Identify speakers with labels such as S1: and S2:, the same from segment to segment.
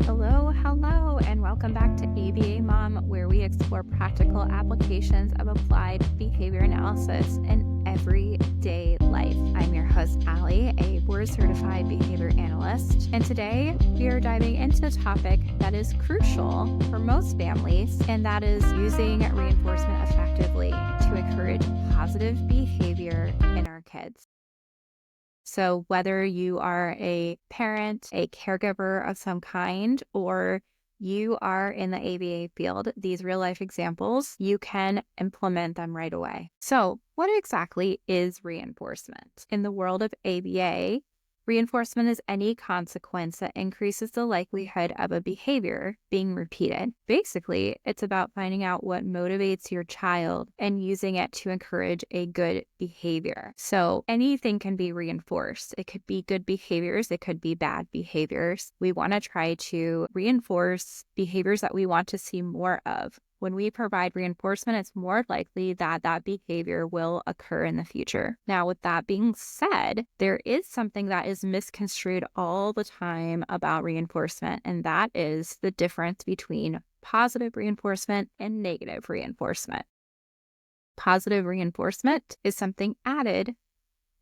S1: Hello, and welcome back to ABA Mom, where we explore practical applications of applied behavior analysis in everyday life. I'm your host, Allie, a board-certified behavior analyst, and today we are diving into a topic that is crucial for most families, and that is using reinforcement effectively to encourage positive behavior in our kids. So whether you are a parent, a caregiver of some kind, or you are in the ABA field, these real life examples, you can implement them right away. So what exactly is reinforcement? In the world of ABA, reinforcement is any consequence that increases the likelihood of a behavior being repeated. Basically, it's about finding out what motivates your child and using it to encourage a good behavior. So anything can be reinforced. It could be good behaviors. It could be bad behaviors. We want to try to reinforce behaviors that we want to see more of. When we provide reinforcement, it's more likely that that behavior will occur in the future. Now, with that being said, there is something that is misconstrued all the time about reinforcement, and that is the difference between positive reinforcement and negative reinforcement. Positive reinforcement is something added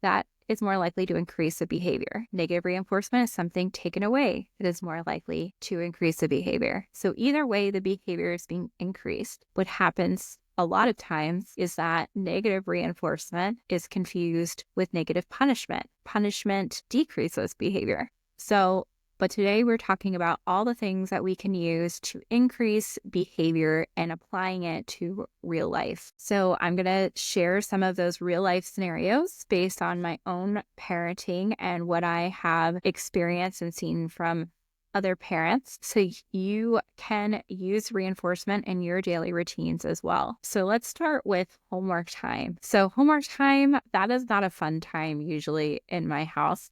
S1: that is more likely to increase the behavior. Negative reinforcement is something taken away that is more likely to increase the behavior. So either way, the behavior is being increased. What happens a lot of times is that negative reinforcement is confused with negative punishment. Punishment decreases behavior. But today we're talking about all the things that we can use to increase behavior and applying it to real life. So I'm going to share some of those real life scenarios based on my own parenting and what I have experienced and seen from other parents, so you can use reinforcement in your daily routines as well. So let's start with homework time. So homework time, that is not a fun time usually in my house.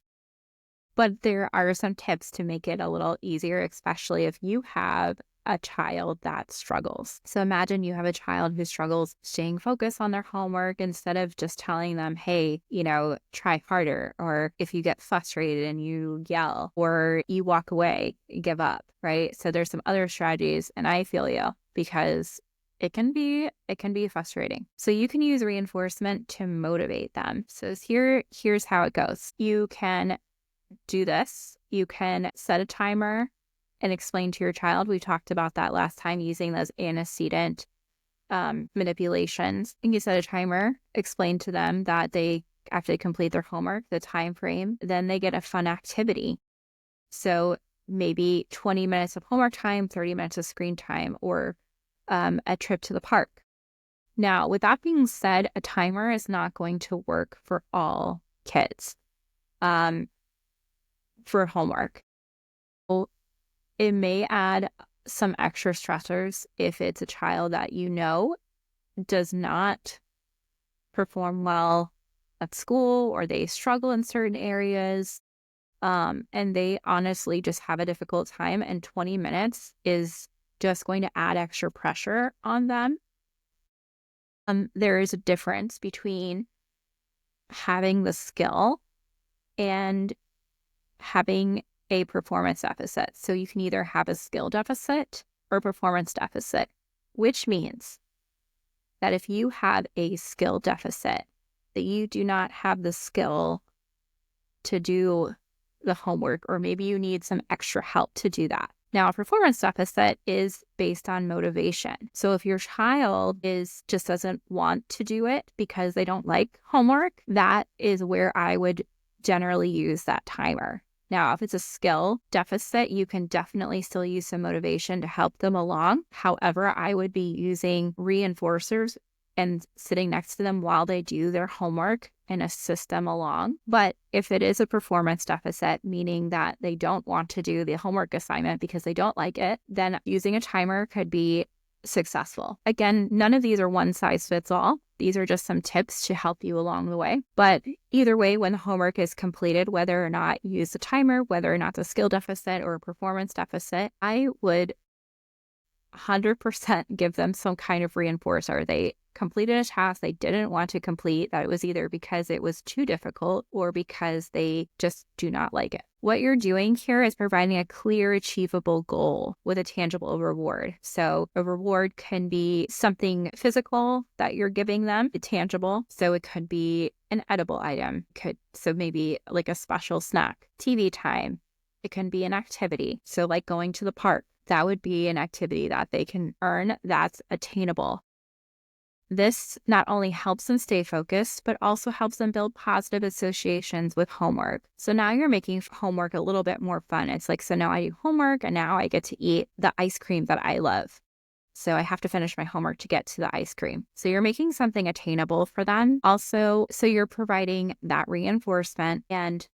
S1: But there are some tips to make it a little easier, especially if you have a child that struggles. So imagine you have a child who struggles staying focused on their homework instead of just telling them, hey, try harder. Or if you get frustrated and you yell or you walk away, you give up, right? So there's some other strategies, and I feel you because it can be frustrating. So you can use reinforcement to motivate them. So here's how it goes. You can do this. You can set a timer and explain to your child. We talked about that last time, using those antecedent manipulations. And you set a timer, explain to them that after they complete their homework, the time frame, then they get a fun activity. So maybe 20 minutes of homework time, 30 minutes of screen time, or a trip to the park. Now, with that being said, a timer is not going to work for all kids. For homework. It may add some extra stressors if it's a child that does not perform well at school, or they struggle in certain areas, and they honestly just have a difficult time, and 20 minutes is just going to add extra pressure on them. There is a difference between having the skill and having a performance deficit. So you can either have a skill deficit or performance deficit, which means that if you have a skill deficit, that you do not have the skill to do the homework, or maybe you need some extra help to do that. Now, a performance deficit is based on motivation. So if your child just doesn't want to do it because they don't like homework, that is where I would generally use that timer. Now, if it's a skill deficit, you can definitely still use some motivation to help them along. However, I would be using reinforcers and sitting next to them while they do their homework and assist them along. But if it is a performance deficit, meaning that they don't want to do the homework assignment because they don't like it, then using a timer could be successful. Again, none of these are one size fits all. These are just some tips to help you along the way. But either way, when the homework is completed, whether or not you use the timer, whether or not it's a skill deficit or a performance deficit, I would 100% give them some kind of reinforcer. completed a task they didn't want to complete, that it was either because it was too difficult or because they just do not like it. What you're doing here is providing a clear, achievable goal with a tangible reward. So a reward can be something physical that you're giving them, tangible. So it could be an edible item. So maybe like a special snack, TV time. It can be an activity. So like going to the park. That would be an activity that they can earn that's attainable. This not only helps them stay focused, but also helps them build positive associations with homework. So now you're making homework a little bit more fun. It's like, so now I do homework and now I get to eat the ice cream that I love. So I have to finish my homework to get to the ice cream. So you're making something attainable for them. Also, so you're providing that reinforcement and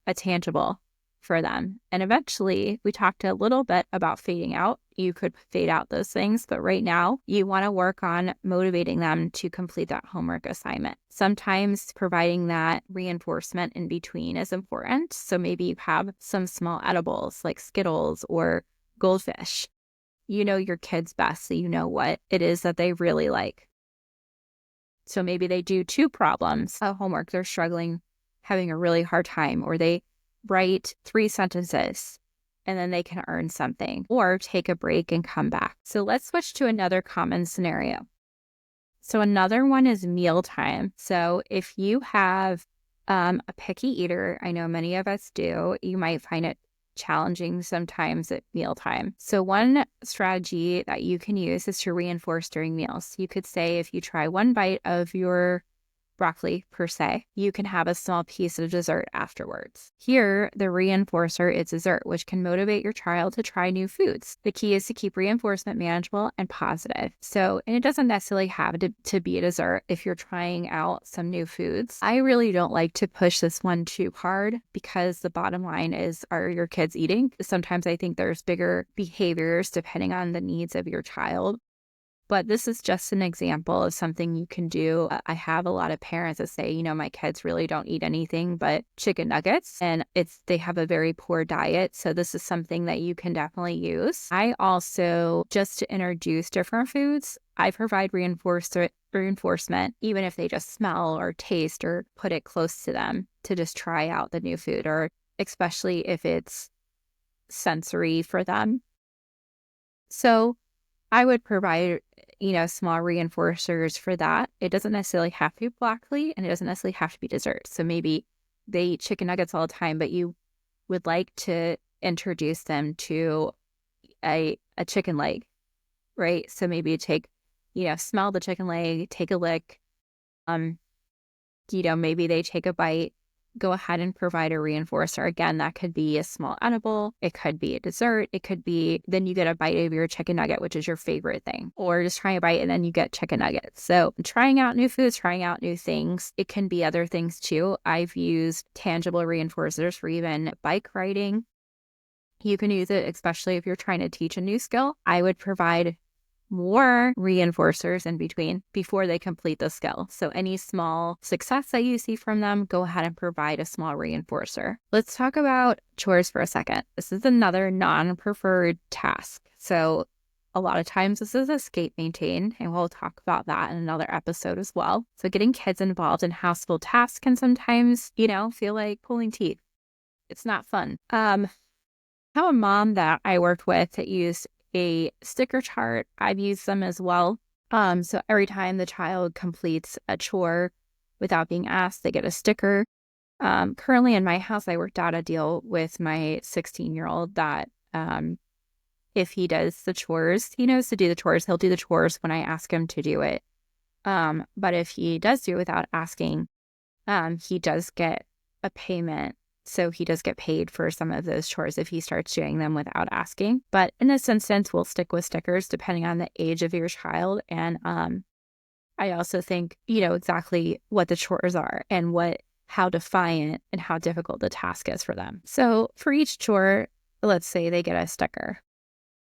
S1: a tangible for them. And eventually, we talked a little bit about fading out. You could fade out those things, but right now you want to work on motivating them to complete that homework assignment. Sometimes providing that reinforcement in between is important. So maybe you have some small edibles like Skittles or Goldfish. You know your kids best, so you know what it is that they really like. So maybe they do 2 problems of homework. They're struggling, having a really hard time, or they write 3 sentences and then they can earn something or take a break and come back. So let's switch to another common scenario. So another one is mealtime. So if you have a picky eater, I know many of us do, you might find it challenging sometimes at mealtime. So one strategy that you can use is to reinforce during meals. You could say if you try 1 bite of your broccoli per se, you can have a small piece of dessert afterwards. Here, the reinforcer is dessert, which can motivate your child to try new foods. The key is to keep reinforcement manageable and positive. So, and it doesn't necessarily have to be a dessert if you're trying out some new foods. I really don't like to push this one too hard because the bottom line is, are your kids eating? Sometimes I think there's bigger behaviors depending on the needs of your child. But this is just an example of something you can do. I have a lot of parents that say, my kids really don't eat anything but chicken nuggets, and they have a very poor diet. So this is something that you can definitely use. I also, just to introduce different foods, I provide reinforcement, even if they just smell or taste or put it close to them to just try out the new food, or especially if it's sensory for them. So I would provide, small reinforcers for that. It doesn't necessarily have to be broccoli and it doesn't necessarily have to be dessert. So maybe they eat chicken nuggets all the time, but you would like to introduce them to a chicken leg, right? So maybe you take, smell the chicken leg, take a lick, maybe they take a bite. Go ahead and provide a reinforcer. Again, that could be a small edible. It could be a dessert. It could be, then you get a bite of your chicken nugget, which is your favorite thing, or just try a bite and then you get chicken nuggets. So trying out new foods, trying out new things. It can be other things too. I've used tangible reinforcers for even bike riding. You can use it, especially if you're trying to teach a new skill. I would provide more reinforcers in between before they complete the skill. So any small success that you see from them, go ahead and provide a small reinforcer. Let's talk about chores for a second. This is another non-preferred task. So a lot of times this is escape maintain, and we'll talk about that in another episode as well. So getting kids involved in household tasks can sometimes, feel like pulling teeth. It's not fun. I have a mom that I worked with that used a sticker chart. I've used them as well. So every time the child completes a chore without being asked, they get a sticker. Currently in my house, I worked out a deal with my 16-year-old that if he does the chores, he knows to do the chores. He'll do the chores when I ask him to do it. But if he does do it without asking, he does get a payment. So he does get paid for some of those chores if he starts doing them without asking. But in this instance, we'll stick with stickers depending on the age of your child. And I also think, exactly what the chores are and how defiant and how difficult the task is for them. So for each chore, let's say they get a sticker.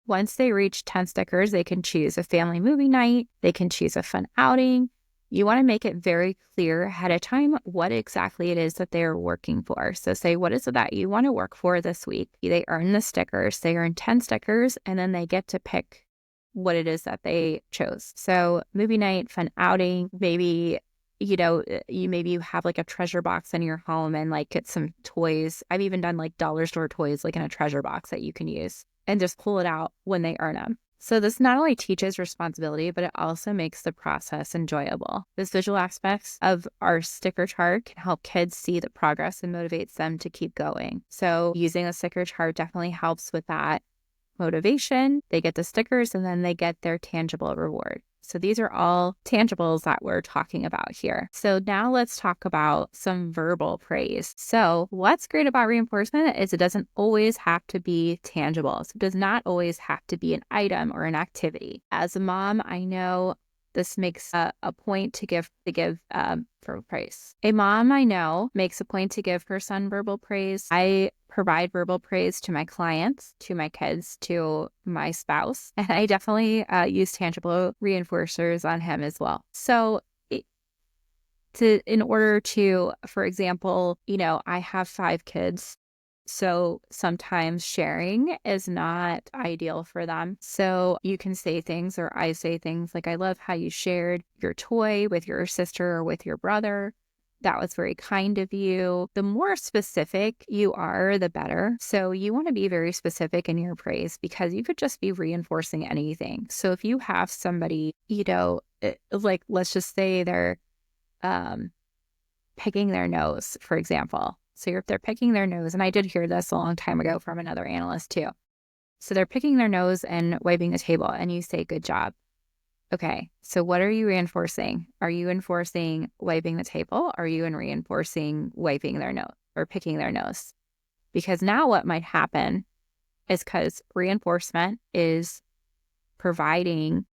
S1: Once they reach 10 stickers, they can choose a family movie night. They can choose a fun outing. You want to make it very clear ahead of time what exactly it is that they're working for. So say, what is it that you want to work for this week? They earn the stickers. They earn 10 stickers, and then they get to pick what it is that they chose. So movie night, fun outing, maybe, maybe you have like a treasure box in your home and like get some toys. I've even done like dollar store toys, like in a treasure box that you can use and just pull it out when they earn them. So this not only teaches responsibility, but it also makes the process enjoyable. This visual aspects of our sticker chart can help kids see the progress and motivates them to keep going. So using a sticker chart definitely helps with that motivation. They get the stickers and then they get their tangible reward. So these are all tangibles that we're talking about here. So now let's talk about some verbal praise. So what's great about reinforcement is it doesn't always have to be tangible. So it does not always have to be an item or an activity. As a mom, I know this makes a point to give verbal praise. A mom I know makes a point to give her son verbal praise. I provide verbal praise to my clients, to my kids, to my spouse, and I definitely use tangible reinforcers on him as well. So in order to, for example, I have 5 kids. So sometimes sharing is not ideal for them. So you can say things, or I say things like, I love how you shared your toy with your sister or with your brother. That was very kind of you. The more specific you are, the better. So you want to be very specific in your praise because you could just be reinforcing anything. So if you have somebody, like let's just say they're picking their nose, for example. So if they're picking their nose, and I did hear this a long time ago from another analyst too. So they're picking their nose and wiping the table and you say, good job. Okay, so what are you reinforcing? Are you enforcing wiping the table? Or are you reinforcing wiping their nose or picking their nose? Because now what might happen is because reinforcement is providing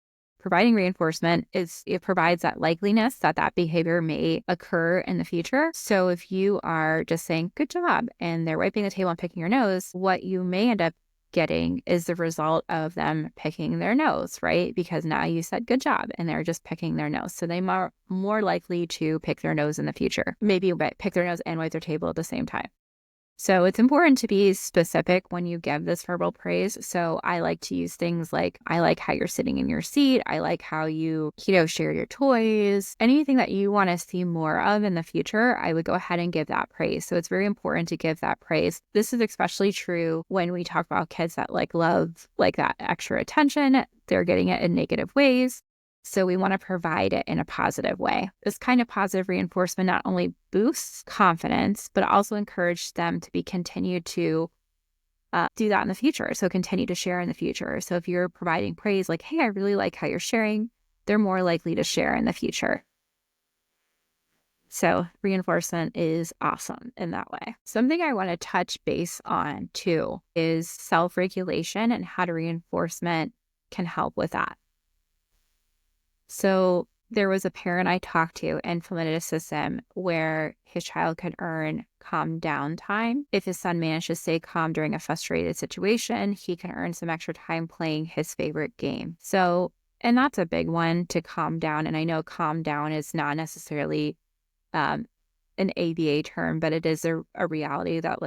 S1: reinforcement it provides that likeliness that behavior may occur in the future. So if you are just saying, good job, and they're wiping the table and picking your nose, what you may end up getting is the result of them picking their nose, right? Because now you said good job and they're just picking their nose. So they are more likely to pick their nose in the future, maybe pick their nose and wipe their table at the same time. So it's important to be specific when you give this verbal praise. So I like to use things like, I like how you're sitting in your seat. I like how you, share your toys. Anything that you want to see more of in the future, I would go ahead and give that praise. So it's very important to give that praise. This is especially true when we talk about kids that love that extra attention. They're getting it in negative ways. So we want to provide it in a positive way. This kind of positive reinforcement not only boosts confidence, but also encourages them to continue to do that in the future. So continue to share in the future. So if you're providing praise like, hey, I really like how you're sharing, they're more likely to share in the future. So reinforcement is awesome in that way. Something I want to touch base on too is self-regulation and how reinforcement can help with that. So there was a parent I talked to and implemented a system where his child could earn calm down time. If his son managed to stay calm during a frustrated situation, he can earn some extra time playing his favorite game. So, and that's a big one, to calm down. And I know calm down is not necessarily an ABA term, but it is a reality that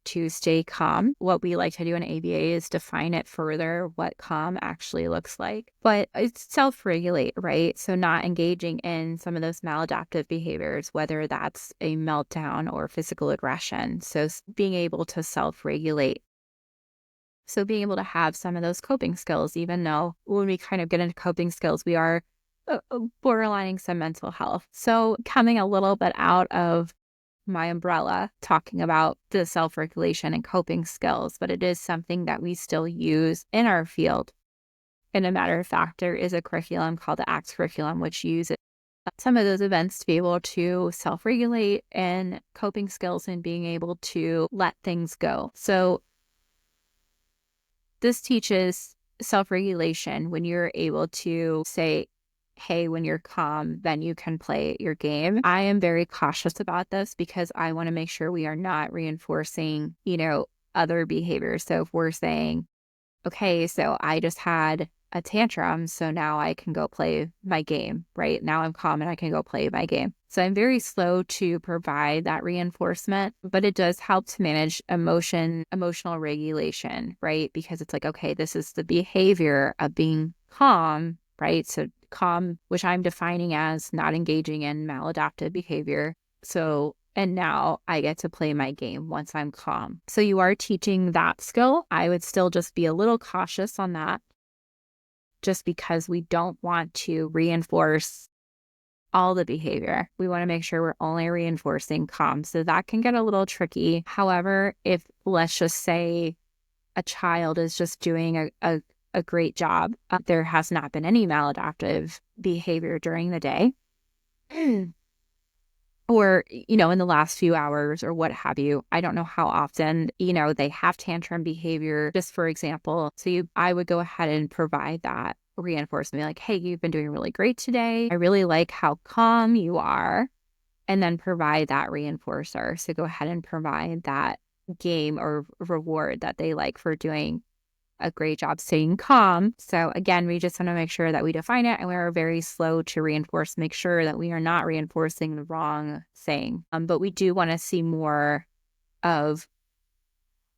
S1: to stay calm. What we like to do in ABA is define it further, what calm actually looks like. But it's self-regulate, right? So not engaging in some of those maladaptive behaviors, whether that's a meltdown or physical aggression. So being able to self-regulate. So being able to have some of those coping skills, even though when we kind of get into coping skills, we are borderlining some mental health. So coming a little bit out of my umbrella, talking about the self-regulation and coping skills, but it is something that we still use in our field. And a matter of fact, there is a curriculum called the ACTS curriculum, which uses some of those events to be able to self-regulate and coping skills and being able to let things go. So this teaches self-regulation when you're able to say, hey, when you're calm, then you can play your game. I am very cautious about this because I want to make sure we are not reinforcing, other behaviors. So if we're saying, okay, so I just had a tantrum. So now I can go play my game, right? Now I'm calm and I can go play my game. So I'm very slow to provide that reinforcement, but it does help to manage emotional regulation, right? Because it's like, okay, this is the behavior of being calm, right? So calm, which I'm defining as not engaging in maladaptive behavior. So, and now I get to play my game once I'm calm. So you are teaching that skill. I would still just be a little cautious on that, just because we don't want to reinforce all the behavior. We want to make sure we're only reinforcing calm. So that can get a little tricky. However, if let's just say a child is just doing a great job, there has not been any maladaptive behavior during the day, or, in the last few hours or what have you. I don't know how often, they have tantrum behavior, just for example. So I would go ahead and provide that reinforcement, like, hey, you've been doing really great today. I really like how calm you are. And then provide that reinforcer. So go ahead and provide that game or reward that they like for doing a great job staying calm. So again, we just want to make sure that we define it, and we are very slow to reinforce, make sure that we are not reinforcing the wrong thing. But we do want to see more of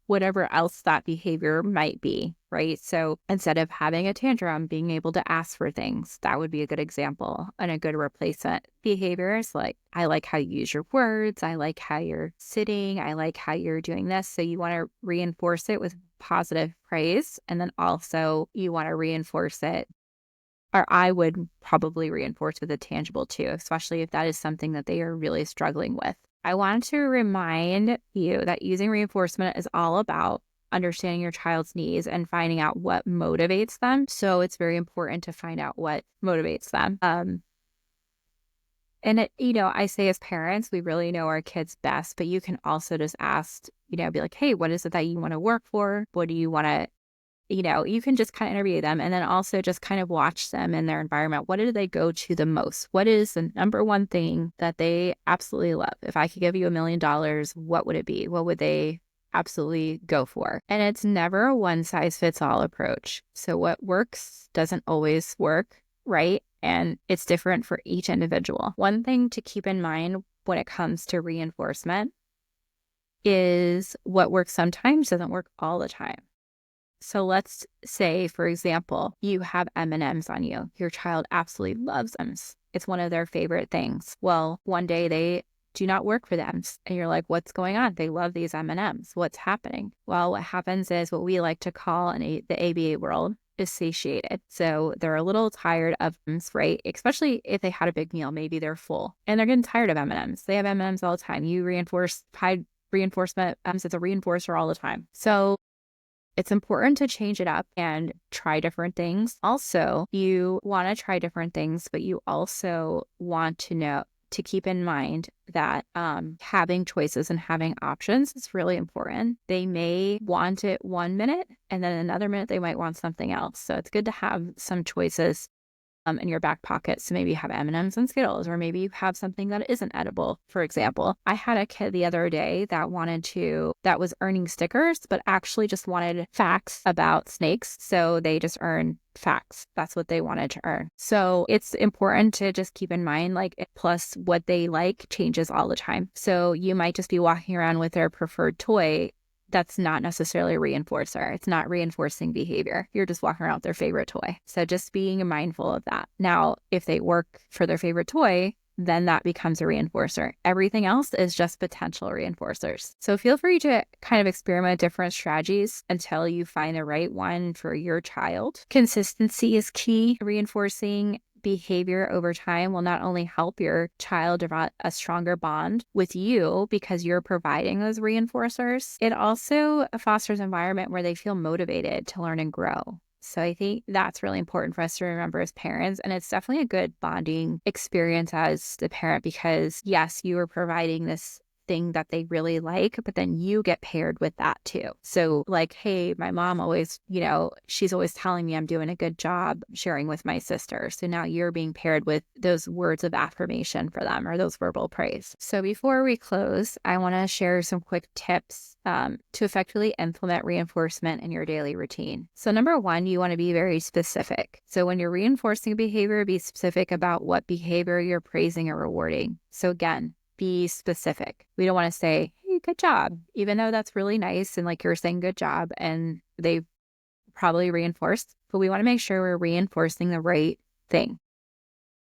S1: whatever else that behavior might be, right? So instead of having a tantrum, being able to ask for things, that would be a good example. And a good replacement behavior is like, I like how you use your words. I like how you're sitting. I like how you're doing this. So you want to reinforce it with positive praise. And then also you want to reinforce it, or I would probably reinforce with a tangible too, especially if that is something that they are really struggling with. I want to remind you that using reinforcement is all about understanding your child's needs and finding out what motivates them. So it's very important to find out what motivates them. And I say as parents, we really know our kids best, but you can also just ask, be like, hey, what is it that you want to work for? What do you want to, you can just kind of interview them, and then also just kind of watch them in their environment. What do they go to the most? What is the number one thing that they absolutely love? If I could give you $1 million, what would it be? What would they absolutely go for? And it's never a one size fits all approach. So what works doesn't always work, right? And it's different for each individual. One thing to keep in mind when it comes to reinforcement is what works sometimes doesn't work all the time. So let's say, for example, you have M&Ms on you. Your child absolutely loves them. It's one of their favorite things. Well, one day they do not work for them. And you're like, what's going on? They love these M&Ms. What's happening? Well, what happens is what we like to call in the ABA world is satiated. So they're a little tired of them, right? Especially if they had a big meal, maybe they're full and they're getting tired of M&Ms. They have M&Ms all the time. You high reinforcement, it's a reinforcer all the time. So it's important to change it up and try different things. Also, you want to try different things, but you also want to keep in mind that having choices and having options is really important. They may want it 1 minute, and then another minute they might want something else. So it's good to have some choices in your back pocket. So maybe you have M&Ms and Skittles, or maybe you have something that isn't edible. For example, I had a kid the other day that was earning stickers, but actually just wanted facts about snakes. So they just earned facts. That's what they wanted to earn. So it's important to just keep in mind, plus what they like changes all the time. So you might just be walking around with their preferred toy. That's not necessarily a reinforcer. It's not reinforcing behavior. You're just walking around with their favorite toy. So just being mindful of that. Now, if they work for their favorite toy, then that becomes a reinforcer. Everything else is just potential reinforcers. So feel free to kind of experiment different strategies until you find the right one for your child. Consistency is key. Reinforcing behavior over time will not only help your child develop a stronger bond with you because you're providing those reinforcers, it also fosters an environment where they feel motivated to learn and grow. So I think that's really important for us to remember as parents. And it's definitely a good bonding experience as the parent because, yes, you are providing this thing that they really like, but then you get paired with that too. So like, hey, my mom always, she's always telling me I'm doing a good job sharing with my sister. So now you're being paired with those words of affirmation for them, or those verbal praise. So before we close, I want to share some quick tips to effectively implement reinforcement in your daily routine. So number one, you want to be very specific. So when you're reinforcing behavior, be specific about what behavior you're praising or rewarding. So again, be specific. We don't want to say, hey, good job, even though that's really nice. And like you're saying good job and they probably reinforced, but we want to make sure we're reinforcing the right thing.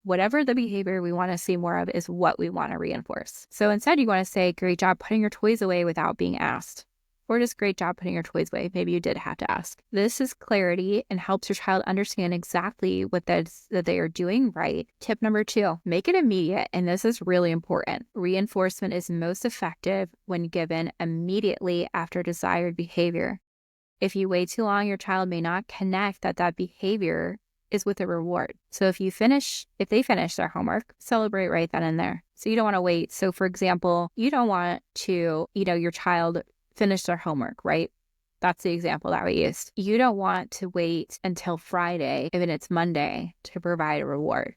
S1: Whatever the behavior we want to see more of is what we want to reinforce. So instead, you want to say, great job putting your toys away without being asked. Or just great job putting your toys away. Maybe you did have to ask. This is clarity and helps your child understand exactly what that they are doing right. Tip number 2, make it immediate. And this is really important. Reinforcement is most effective when given immediately after desired behavior. If you wait too long, your child may not connect that behavior is with a reward. So if they finish their homework, celebrate right then and there. So you don't want to wait. So for example, you don't want to, your child finish their homework, right? That's the example that we used. You don't want to wait until Friday, even it's Monday, to provide a reward.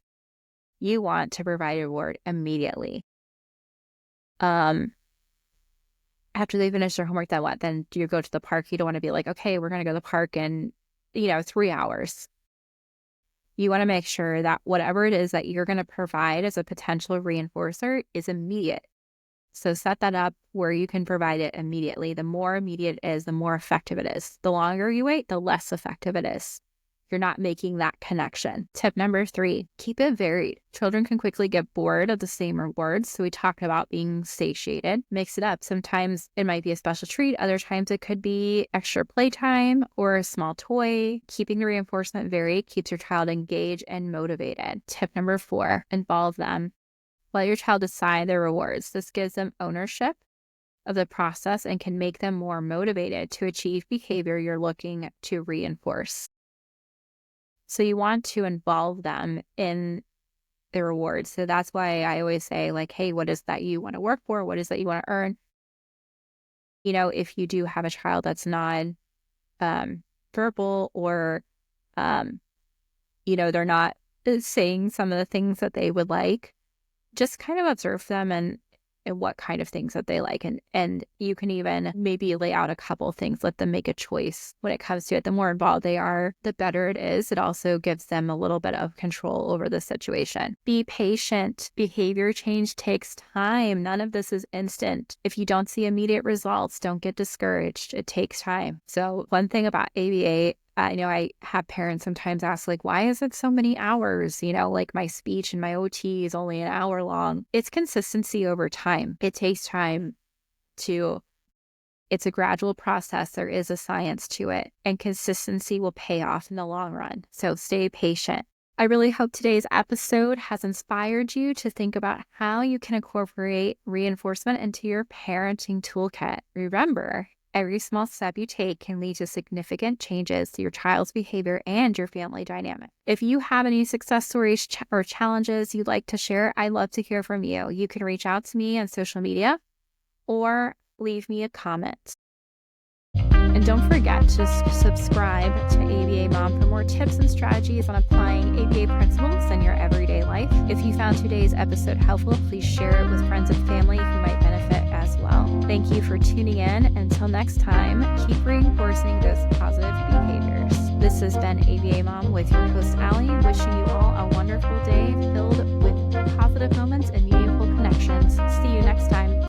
S1: You want to provide a reward immediately. After they finish their homework, then what? Then do you go to the park? You don't want to be like, okay, we're going to go to the park in, 3 hours. You want to make sure that whatever it is that you're going to provide as a potential reinforcer is immediate. So set that up where you can provide it immediately. The more immediate it is, the more effective it is. The longer you wait, the less effective it is. You're not making that connection. Tip number 3, keep it varied. Children can quickly get bored of the same rewards. So we talked about being satiated. Mix it up. Sometimes it might be a special treat. Other times it could be extra playtime or a small toy. Keeping the reinforcement varied keeps your child engaged and motivated. Tip number 4, involve them. Let your child decide their rewards. This gives them ownership of the process and can make them more motivated to achieve behavior you're looking to reinforce. So you want to involve them in the rewards. So that's why I always say, like, hey, what is that you want to work for? What is that you want to earn? If you do have a child that's not verbal or, they're not saying some of the things that they would like, just kind of observe them and what kind of things that they like. And you can even maybe lay out a couple things, let them make a choice when it comes to it. The more involved they are, the better it is. It also gives them a little bit of control over the situation. Be patient. Behavior change takes time. None of this is instant. If you don't see immediate results, don't get discouraged. It takes time. So one thing about ABA, I have parents sometimes ask, like, why is it so many hours? Like my speech and my OT is only an hour long. It's consistency over time. It takes time it's a gradual process. There is a science to it, and consistency will pay off in the long run. So stay patient. I really hope today's episode has inspired you to think about how you can incorporate reinforcement into your parenting toolkit. Remember, every small step you take can lead to significant changes to your child's behavior and your family dynamic. If you have any success stories or challenges you'd like to share, I'd love to hear from you. You can reach out to me on social media or leave me a comment. And don't forget to subscribe to ABA Mom for more tips and strategies on applying ABA principles in your everyday life. If you found today's episode helpful, please share it with friends and family who might benefit as well. Thank you for tuning in. Until next time, keep reinforcing those positive behaviors. This has been ABA Mom with your host, Allie, wishing you all a wonderful day.